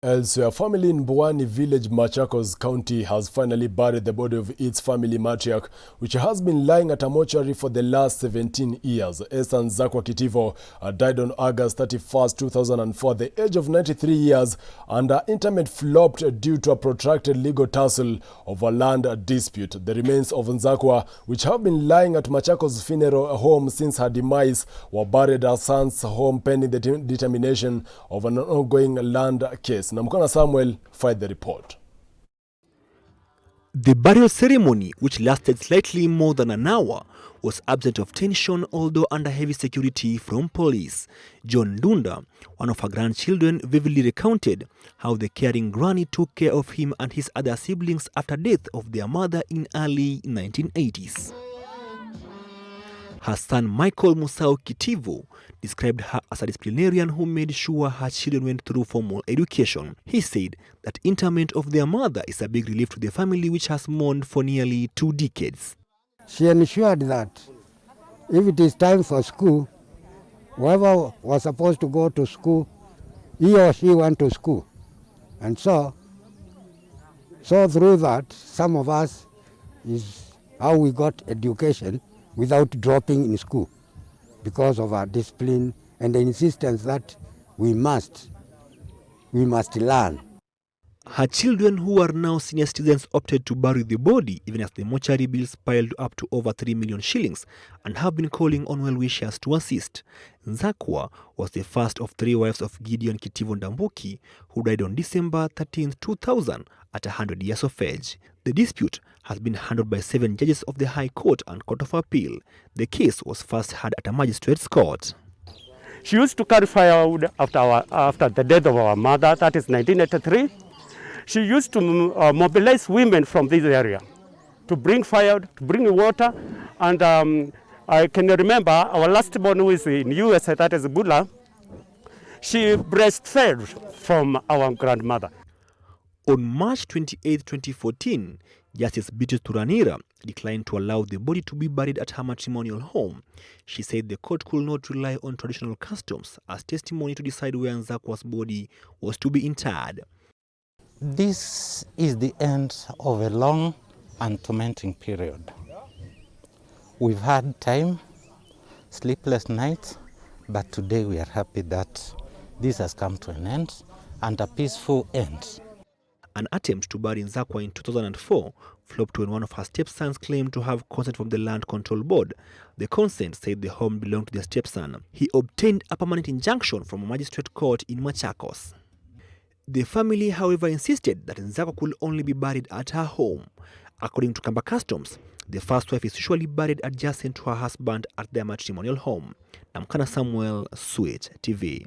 Elsewhere, a family in MBUANI village, Machakos County, has finally buried the body of its family matriarch, which has been lying at a mortuary for the last 17 years. ESTHER NZAKWA KITIVO died on August 31, 2004, at the age of 93 years, and her interment flopped due to a protracted legal tussle over land dispute. The remains of NZAKWA, which have been lying at Machakos funeral home since her demise, were buried at her son's home pending the determination of an ongoing land case. NAMUKANA SAMWEL filed the report. The burial ceremony, which lasted slightly more than an hour, was absent of tension, although under heavy security from police. John Dunda, one of her grandchildren, vividly recounted how the caring granny took care of him and his other siblings after death of their mother in early 1980s. Her son Michael Musau Kitivo described her as a disciplinarian who made sure her children went through formal education. He said that interment of their mother is a big relief to the family, which has mourned for nearly 2 decades. She ensured that if it is time for school, whoever was supposed to go to school, he or she went to school. And so through that, some of us is how we got education without dropping in school, because of our discipline and the insistence that we must learn. Her children, who are now senior citizens, opted to bury the body even as the mortuary bills piled up to over 3 million shillings and have been calling on well-wishers to assist. NZAKWA was the first of 3 wives of Gideon Kitivo Ndambuki, who died on December 13, 2000 at 100 years of age. The dispute has been handled by 7 judges of the High Court and Court of Appeal. The case was first heard at a magistrate's court. She used to carry firewood after the death of our mother, that is 1983. She used to mobilize women from this area to bring firewood, to bring water, and I can remember our last born who is in US, that is Bula. She breastfed from our grandmother. On March 28, 2014, Justice Beatrice Turanira declined to allow the body to be buried at her matrimonial home. She said the court could not rely on traditional customs as testimony to decide where NZAKWA's body was to be interred. This is the end of a long and tormenting period. We've had time, sleepless nights, but today we are happy that this has come to an end, and a peaceful end. An attempt to bury NZAKWA in 2004 flopped when one of her stepsons claimed to have consent from the Land Control Board. The consent said the home belonged to their stepson. He obtained a permanent injunction from a magistrate court in Machakos. The family, however, insisted that NZAKWA could only be buried at her home. According to Kamba customs, the first wife is usually buried adjacent to her husband at their matrimonial home. NAMUKANA SAMWEL, Switch TV.